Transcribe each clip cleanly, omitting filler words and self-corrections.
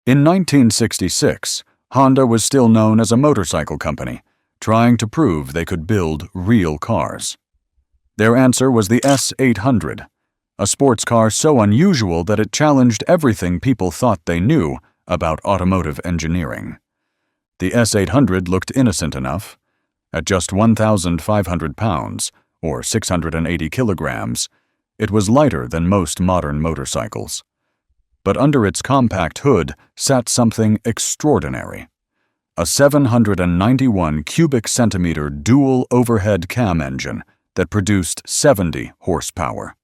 In 1966, Honda was still known as a motorcycle company, trying to prove they could build real cars. Their answer was the S800, a sports car so unusual that it challenged everything people thought they knew about automotive engineering. The S800 looked innocent enough. At just 1,500 pounds, or 680 kilograms, it was lighter than most modern motorcycles. But under its compact hood sat something extraordinary: a 791 cubic centimeter dual overhead cam engine that produced 70 horsepower.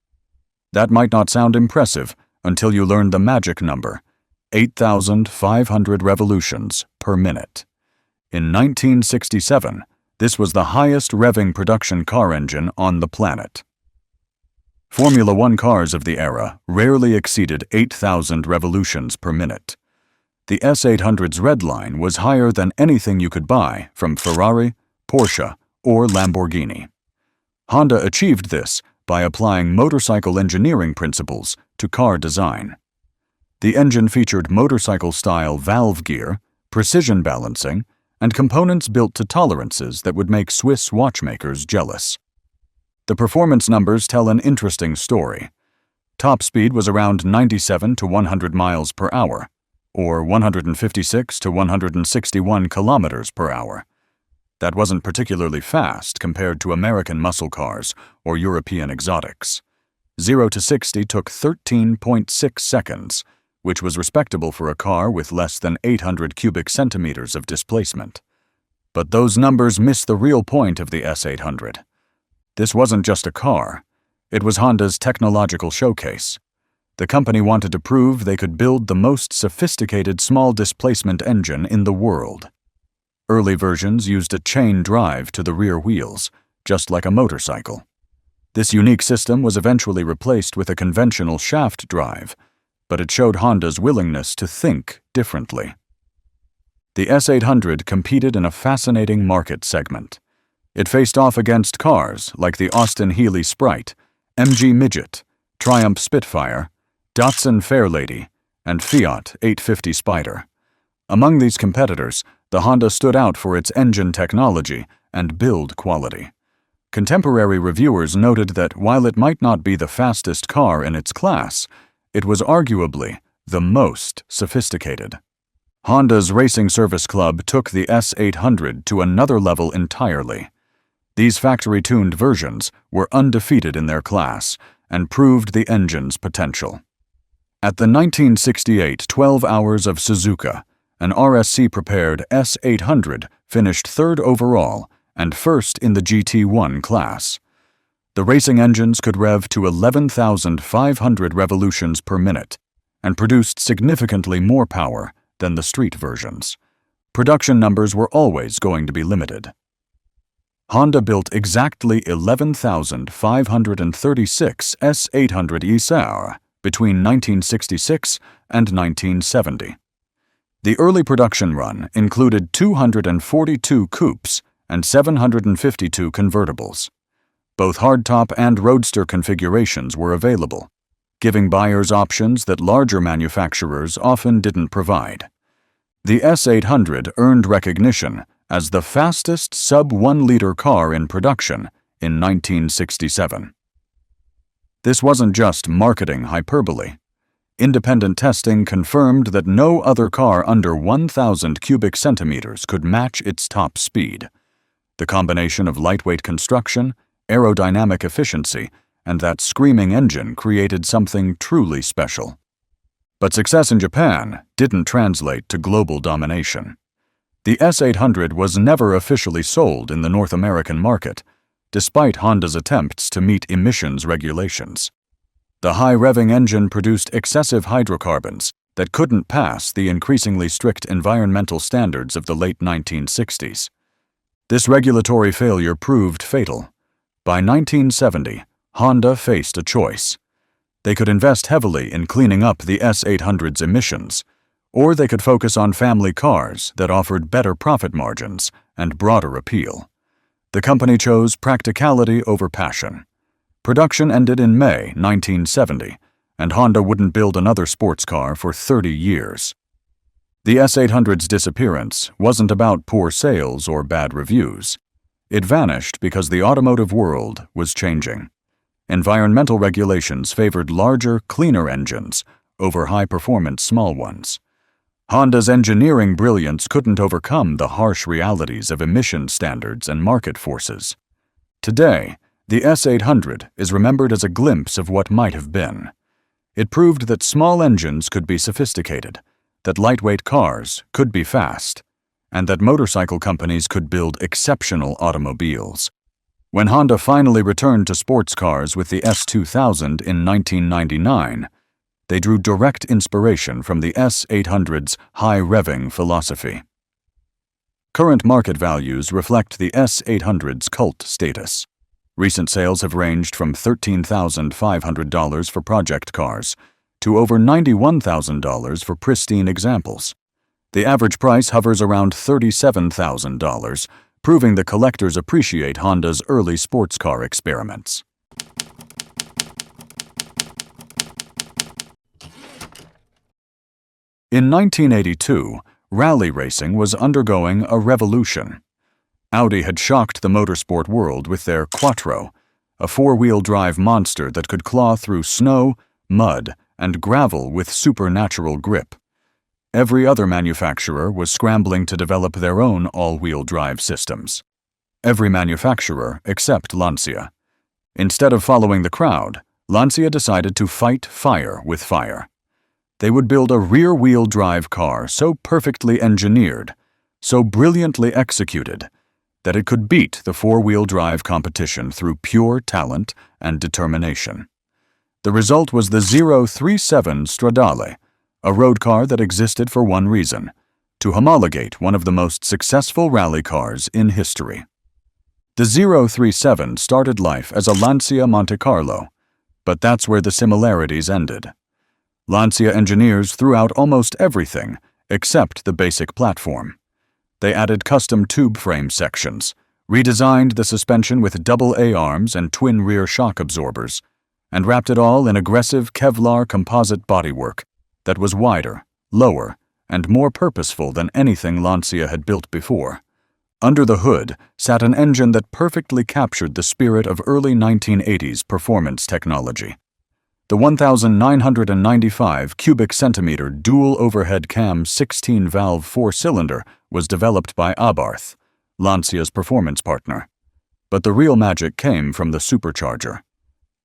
That might not sound impressive until you learn the magic number: 8,500 revolutions per minute. In 1967, this was the highest revving production car engine on the planet. Formula One cars of the era rarely exceeded 8,000 revolutions per minute. The S800's red line was higher than anything you could buy from Ferrari, Porsche, or Lamborghini. Honda achieved this by applying motorcycle engineering principles to car design. The engine featured motorcycle-style valve gear, precision balancing, and components built to tolerances that would make Swiss watchmakers jealous. The performance numbers tell an interesting story. Top speed was around 97 to 100 miles per hour, or 156 to 161 kilometers per hour. That wasn't particularly fast compared to American muscle cars or European exotics. 0 to 60 took 13.6 seconds, which was respectable for a car with less than 800 cubic centimeters of displacement. But those numbers miss the real point of the S800. This wasn't just a car. It was Honda's technological showcase. The company wanted to prove they could build the most sophisticated small displacement engine in the world. Early versions used a chain drive to the rear wheels, just like a motorcycle. This unique system was eventually replaced with a conventional shaft drive, but it showed Honda's willingness to think differently. The S800 competed in a fascinating market segment. It faced off against cars like the Austin Healey Sprite, MG Midget, Triumph Spitfire, Datsun Fairlady, and Fiat 850 Spider. Among these competitors, the Honda stood out for its engine technology and build quality. Contemporary reviewers noted that while it might not be the fastest car in its class, it was arguably the most sophisticated. Honda's Racing Service Club took the S800 to another level entirely. These factory-tuned versions were undefeated in their class and proved the engine's potential. At the 1968 12 Hours of Suzuka, an RSC-prepared S800 finished third overall and first in the GT1 class. The racing engines could rev to 11,500 revolutions per minute and produced significantly more power than the street versions. Production numbers were always going to be limited. Honda built exactly 11,536 S800 ESR between 1966 and 1970. The early production run included 242 coupes and 752 convertibles. Both hardtop and roadster configurations were available, giving buyers options that larger manufacturers often didn't provide. The S800 earned recognition as the fastest sub-1-liter car in production in 1967. This wasn't just marketing hyperbole. Independent testing confirmed that no other car under 1,000 cubic centimeters could match its top speed. The combination of lightweight construction, aerodynamic efficiency, and that screaming engine created something truly special. But success in Japan didn't translate to global domination. The S800 was never officially sold in the North American market, despite Honda's attempts to meet emissions regulations. The high-revving engine produced excessive hydrocarbons that couldn't pass the increasingly strict environmental standards of the late 1960s. This regulatory failure proved fatal. By 1970, Honda faced a choice. They could invest heavily in cleaning up the S800's emissions, or they could focus on family cars that offered better profit margins and broader appeal. The company chose practicality over passion. Production ended in May 1970, and Honda wouldn't build another sports car for 30 years. The S800's disappearance wasn't about poor sales or bad reviews. It vanished because the automotive world was changing. Environmental regulations favored larger, cleaner engines over high-performance small ones. Honda's engineering brilliance couldn't overcome the harsh realities of emission standards and market forces. Today, the S800 is remembered as a glimpse of what might have been. It proved that small engines could be sophisticated, that lightweight cars could be fast, and that motorcycle companies could build exceptional automobiles. When Honda finally returned to sports cars with the S2000 in 1999, they drew direct inspiration from the S800's high revving philosophy. Current market values reflect the S800's cult status. Recent sales have ranged from $13,500 for project cars to over $91,000 for pristine examples. The average price hovers around $37,000, proving that collectors appreciate Honda's early sports car experiments. In 1982, rally racing was undergoing a revolution. Audi had shocked the motorsport world with their Quattro, a four-wheel-drive monster that could claw through snow, mud, and gravel with supernatural grip. Every other manufacturer was scrambling to develop their own all-wheel drive systems. Every manufacturer except Lancia. Instead of following the crowd, Lancia decided to fight fire with fire. They would build a rear-wheel drive car so perfectly engineered, so brilliantly executed, that it could beat the four-wheel drive competition through pure talent and determination. The result was the 037 Stradale, a road car that existed for one reason: to homologate one of the most successful rally cars in history. The 037 started life as a Lancia Monte Carlo, but that's where the similarities ended. Lancia engineers threw out almost everything except the basic platform. They added custom tube frame sections, redesigned the suspension with double A-arms and twin rear shock absorbers, and wrapped it all in aggressive Kevlar composite bodywork that was wider, lower, and more purposeful than anything Lancia had built before. Under the hood sat an engine that perfectly captured the spirit of early 1980s performance technology. The 1,995 cubic centimeter dual overhead cam 16-valve four-cylinder was developed by Abarth, Lancia's performance partner. But the real magic came from the supercharger.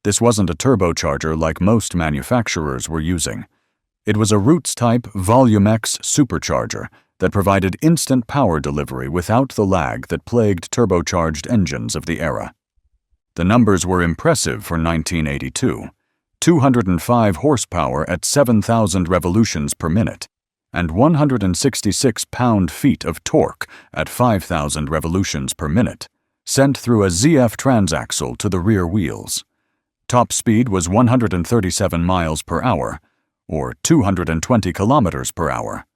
This wasn't a turbocharger like most manufacturers were using. It was a Roots-type Volume-X supercharger that provided instant power delivery without the lag that plagued turbocharged engines of the era. The numbers were impressive for 1982. 205 horsepower at 7,000 revolutions per minute, and 166 pound-feet of torque at 5,000 revolutions per minute, sent through a ZF transaxle to the rear wheels. Top speed was 137 miles per hour, or 220 kilometers per hour.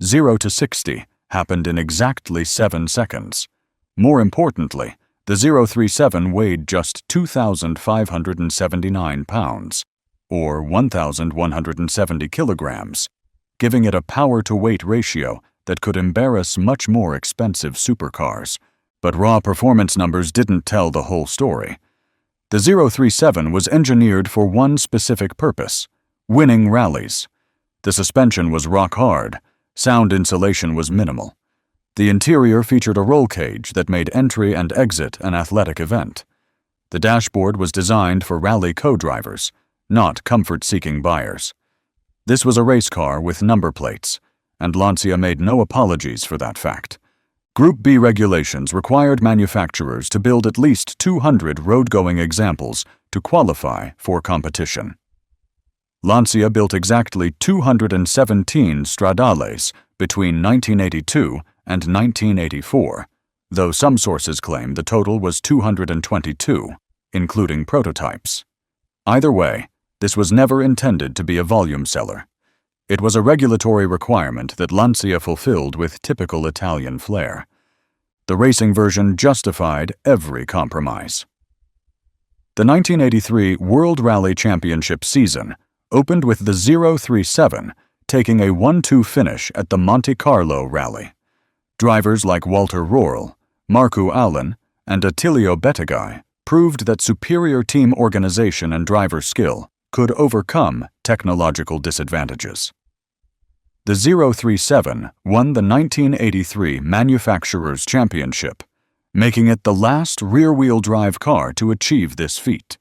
0 to 60 happened in exactly 7 seconds. More importantly, the 037 weighed just 2,579 pounds, or 1,170 kilograms, giving it a power-to-weight ratio that could embarrass much more expensive supercars. But raw performance numbers didn't tell the whole story. The 037 was engineered for one specific purpose: winning rallies. The suspension was rock-hard, sound insulation was minimal. The interior featured a roll cage that made entry and exit an athletic event. The dashboard was designed for rally co-drivers, not comfort-seeking buyers. This was a race car with number plates, and Lancia made no apologies for that fact. Group B regulations required manufacturers to build at least 200 road-going examples to qualify for competition. Lancia built exactly 217 Stradales between 1982 and 1984, though some sources claim the total was 222, including prototypes. Either way, this was never intended to be a volume seller. It was a regulatory requirement that Lancia fulfilled with typical Italian flair. The racing version justified every compromise. The 1983 World Rally Championship season opened with the 037 taking a 1-2 finish at the Monte Carlo Rally. Drivers like Walter Röhrl, Markku Alén, and Attilio Bettigai proved that superior team organization and driver skill could overcome technological disadvantages. The 037 won the 1983 Manufacturers' Championship, making it the last rear-wheel drive car to achieve this feat.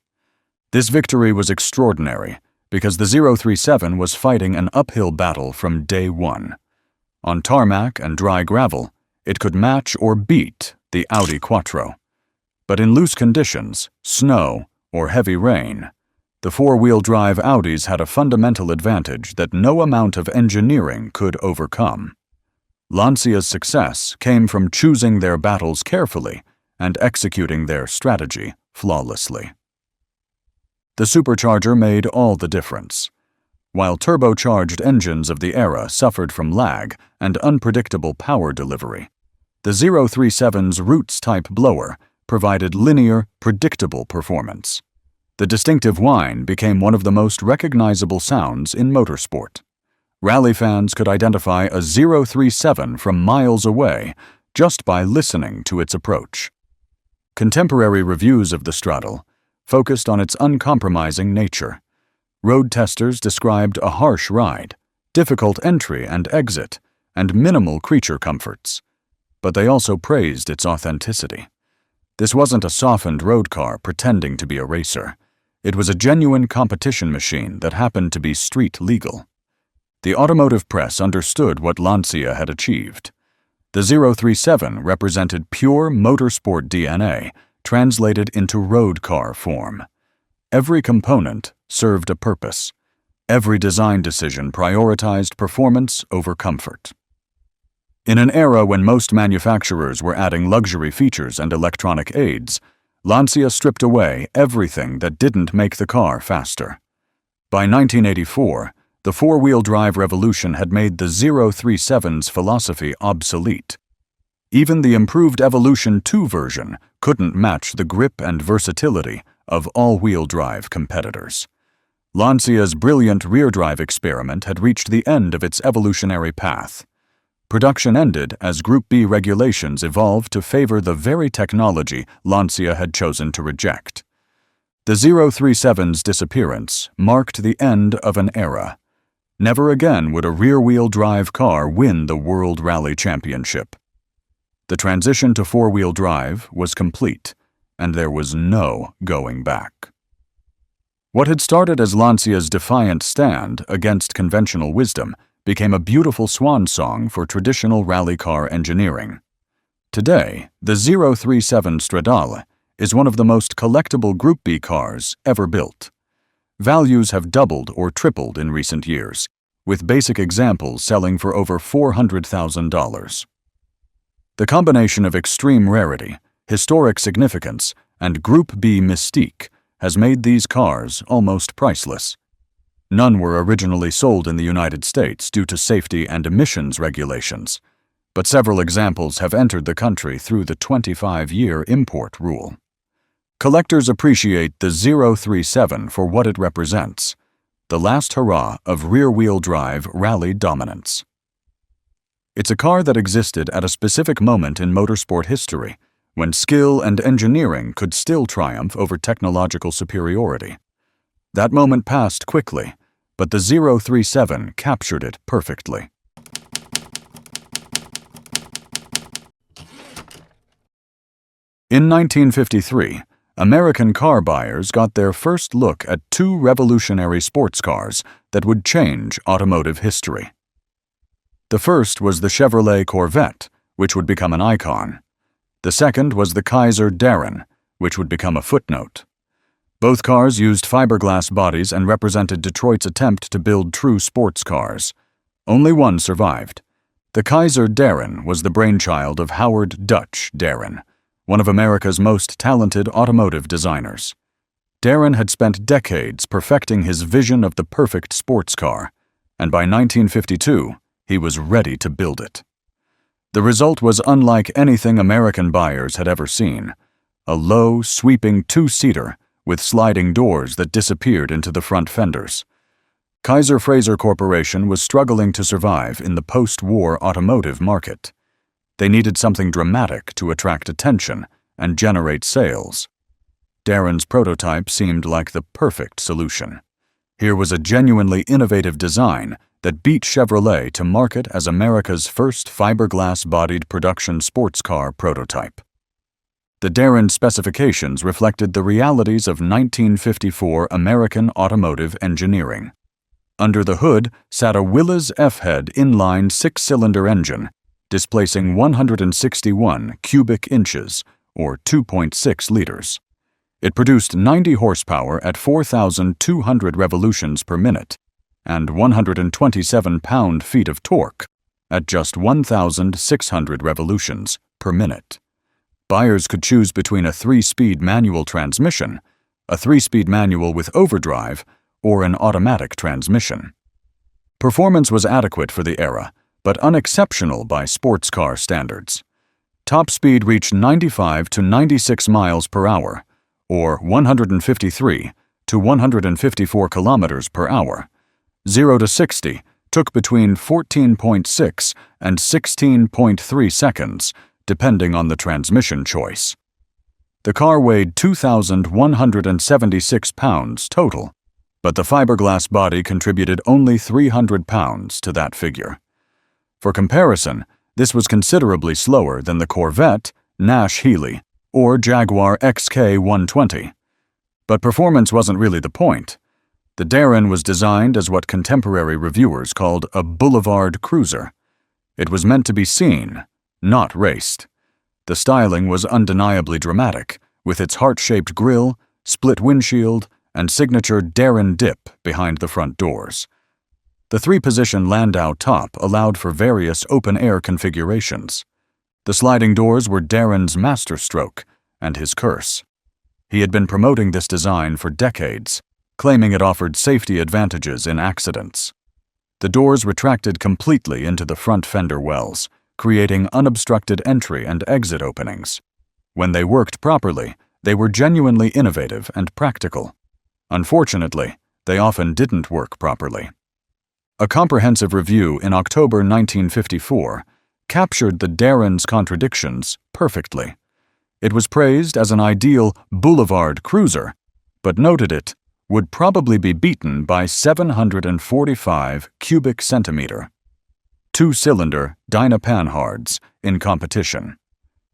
This victory was extraordinary because the 037 was fighting an uphill battle from day one. On tarmac and dry gravel, it could match or beat the Audi Quattro. But in loose conditions, snow, or heavy rain, the four-wheel drive Audis had a fundamental advantage that no amount of engineering could overcome. Lancia's success came from choosing their battles carefully and executing their strategy flawlessly. The supercharger made all the difference. While turbocharged engines of the era suffered from lag and unpredictable power delivery, the 037's Roots-type blower provided linear, predictable performance. The distinctive whine became one of the most recognizable sounds in motorsport. Rally fans could identify a 037 from miles away just by listening to its approach. Contemporary reviews of the Stradale focused on its uncompromising nature. Road testers described a harsh ride, difficult entry and exit, and minimal creature comforts. But they also praised its authenticity. This wasn't a softened road car pretending to be a racer. It was a genuine competition machine that happened to be street legal. The automotive press understood what Lancia had achieved. The 037 represented pure motorsport DNA translated into road car form. Every component served a purpose. Every design decision prioritized performance over comfort. In an era when most manufacturers were adding luxury features and electronic aids, Lancia stripped away everything that didn't make the car faster. By 1984, the four-wheel drive revolution had made the 037's philosophy obsolete. Even the improved Evolution 2 version couldn't match the grip and versatility of all-wheel drive competitors. Lancia's brilliant rear-drive experiment had reached the end of its evolutionary path. Production ended as Group B regulations evolved to favor the very technology Lancia had chosen to reject. The 037's disappearance marked the end of an era. Never again would a rear-wheel drive car win the World Rally Championship. The transition to four-wheel drive was complete, and there was no going back. What had started as Lancia's defiant stand against conventional wisdom became a beautiful swan song for traditional rally car engineering. Today, the 037 Stradale is one of the most collectible Group B cars ever built. Values have doubled or tripled in recent years, with basic examples selling for over $400,000. The combination of extreme rarity, historic significance, and Group B mystique has made these cars almost priceless. None were originally sold in the United States due to safety and emissions regulations, but several examples have entered the country through the 25-year import rule. Collectors appreciate the 037 for what it represents, the last hurrah of rear-wheel drive rally dominance. It's a car that existed at a specific moment in motorsport history, when skill and engineering could still triumph over technological superiority. That moment passed quickly, but the 037 captured it perfectly. In 1953, American car buyers got their first look at two revolutionary sports cars that would change automotive history. The first was the Chevrolet Corvette, which would become an icon. The second was the Kaiser Darrin, which would become a footnote. Both cars used fiberglass bodies and represented Detroit's attempt to build true sports cars. Only one survived. The Kaiser Darrin was the brainchild of Howard "Dutch" Darrin, one of America's most talented automotive designers. Darrin had spent decades perfecting his vision of the perfect sports car, and by 1952, he was ready to build it. The result was unlike anything American buyers had ever seen: a low, sweeping two-seater with sliding doors that disappeared into the front fenders. Kaiser Fraser Corporation was struggling to survive in the post-war automotive market. They needed something dramatic to attract attention and generate sales. Darrin's prototype seemed like the perfect solution. Here was a genuinely innovative design that beat Chevrolet to market as America's first fiberglass-bodied production sports car prototype. The Darrin specifications reflected the realities of 1954 American automotive engineering. Under the hood sat a Willys F-head inline six-cylinder engine, displacing 161 cubic inches, or 2.6 liters. It produced 90 horsepower at 4,200 revolutions per minute and 127 pound-feet of torque at just 1,600 revolutions per minute. Buyers could choose between a 3-speed manual transmission, a 3-speed manual with overdrive, or an automatic transmission. Performance was adequate for the era, but unexceptional by sports car standards. Top speed reached 95 to 96 miles per hour, or 153 to 154 kilometers per hour. 0 to 60 took between 14.6 and 16.3 seconds, depending on the transmission choice. The car weighed 2,176 pounds total, but the fiberglass body contributed only 300 pounds to that figure. For comparison, this was considerably slower than the Corvette, Nash Healey, or Jaguar XK120. But performance wasn't really the point. The Darrin was designed as what contemporary reviewers called a boulevard cruiser. It was meant to be seen, not raced. The styling was undeniably dramatic, with its heart-shaped grille, split windshield, and signature Darrin dip behind the front doors. The 3-position landau top allowed for various open-air configurations. The sliding doors were Darrin's masterstroke and his curse. He had been promoting this design for decades, claiming it offered safety advantages in accidents. The doors retracted completely into the front fender wells, creating unobstructed entry and exit openings. When they worked properly, they were genuinely innovative and practical. Unfortunately, they often didn't work properly. A comprehensive review in October 1954 captured the Darrin's contradictions perfectly. It was praised as an ideal boulevard cruiser, but noted it would probably be beaten by 745 cubic centimeter 2-cylinder Dyna-Panhards in competition.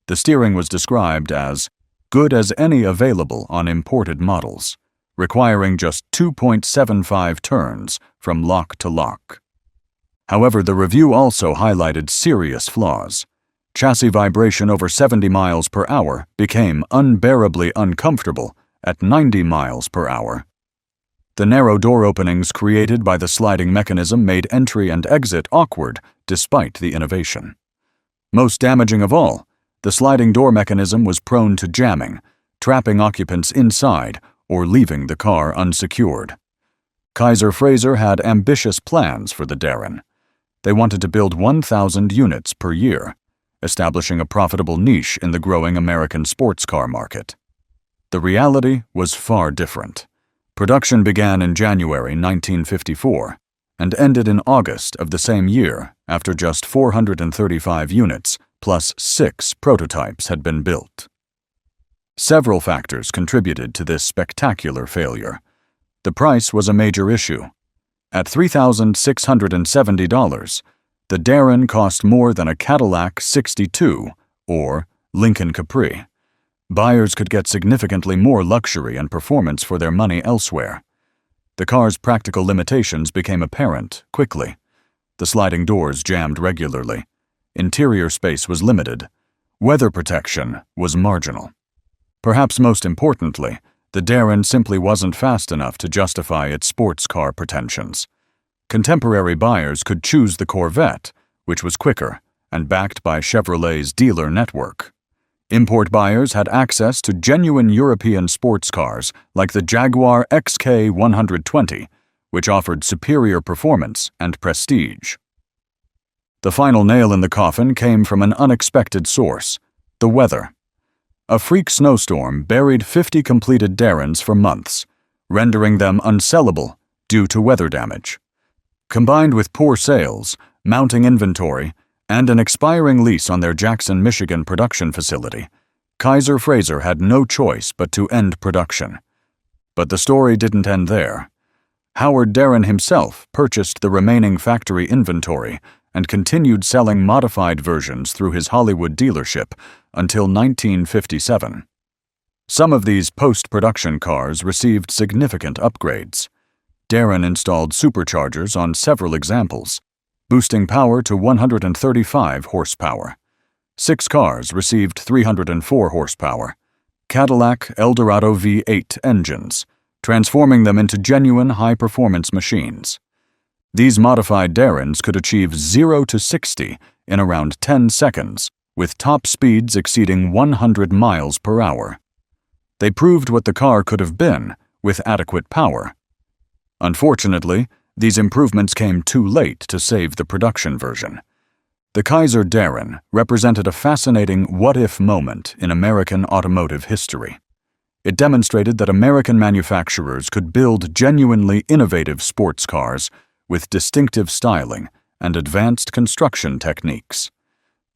The steering was described as good as any available on imported models, requiring just 2.75 turns from lock to lock. However, the review also highlighted serious flaws. Chassis vibration over 70 miles per hour became unbearably uncomfortable at 90 miles per hour. The narrow door openings created by the sliding mechanism made entry and exit awkward despite the innovation. Most damaging of all, the sliding door mechanism was prone to jamming, trapping occupants inside or leaving the car unsecured. Kaiser Fraser had ambitious plans for the Darrin. They wanted to build 1,000 units per year, establishing a profitable niche in the growing American sports car market. The reality was far different. Production began in January 1954 and ended in August of the same year after just 435 units plus 6 prototypes had been built. Several factors contributed to this spectacular failure. The price was a major issue. At $3,670, the Darrin cost more than a Cadillac 62 or Lincoln Capri. Buyers could get significantly more luxury and performance for their money elsewhere. The car's practical limitations became apparent quickly. The sliding doors jammed regularly. Interior space was limited. Weather protection was marginal. Perhaps most importantly, the Darrin simply wasn't fast enough to justify its sports car pretensions. Contemporary buyers could choose the Corvette, which was quicker and backed by Chevrolet's dealer network. Import buyers had access to genuine European sports cars like the Jaguar XK120, which offered superior performance and prestige. The final nail in the coffin came from an unexpected source: the weather. A freak snowstorm buried 50 completed Darrins for months, rendering them unsellable due to weather damage. Combined with poor sales, mounting inventory, and an expiring lease on their Jackson, Michigan production facility, Kaiser Frazer had no choice but to end production. But the story didn't end there. Howard Darrin himself purchased the remaining factory inventory and continued selling modified versions through his Hollywood dealership until 1957. Some of these post-production cars received significant upgrades. Darrin installed superchargers on several examples, boosting power to 135 horsepower. 6 cars received 304 horsepower. Cadillac Eldorado V8 engines, transforming them into genuine high-performance machines. These modified Darrins could achieve 0 to 60 in around 10 seconds, with top speeds exceeding 100 miles per hour. They proved what the car could have been with adequate power. Unfortunately, these improvements came too late to save the production version. The Kaiser Darrin represented a fascinating what-if moment in American automotive history. It demonstrated that American manufacturers could build genuinely innovative sports cars with distinctive styling and advanced construction techniques.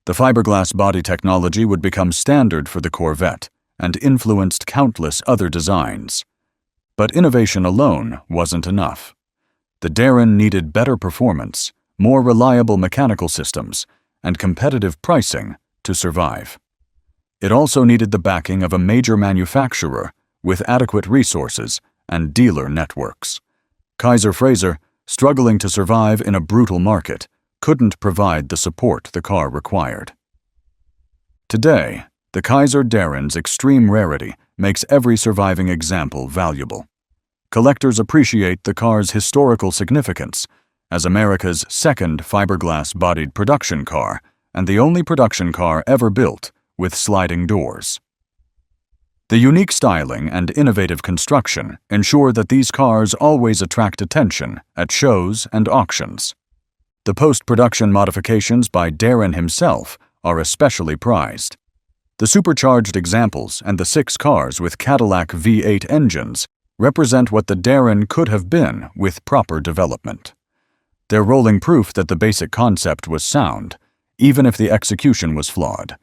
The fiberglass body technology would become standard for the Corvette and influenced countless other designs. But innovation alone wasn't enough. The Darrin needed better performance, more reliable mechanical systems, and competitive pricing to survive. It also needed the backing of a major manufacturer with adequate resources and dealer networks. Kaiser Frazer, struggling to survive in a brutal market, couldn't provide the support the car required. Today, the Kaiser Darrin's extreme rarity makes every surviving example valuable. Collectors appreciate the car's historical significance as America's second fiberglass-bodied production car and the only production car ever built with sliding doors. The unique styling and innovative construction ensure that these cars always attract attention at shows and auctions. The post-production modifications by Darrin himself are especially prized. The supercharged examples and the 6 cars with Cadillac V8 engines represent what the Darrin could have been with proper development. They're rolling proof that the basic concept was sound, even if the execution was flawed.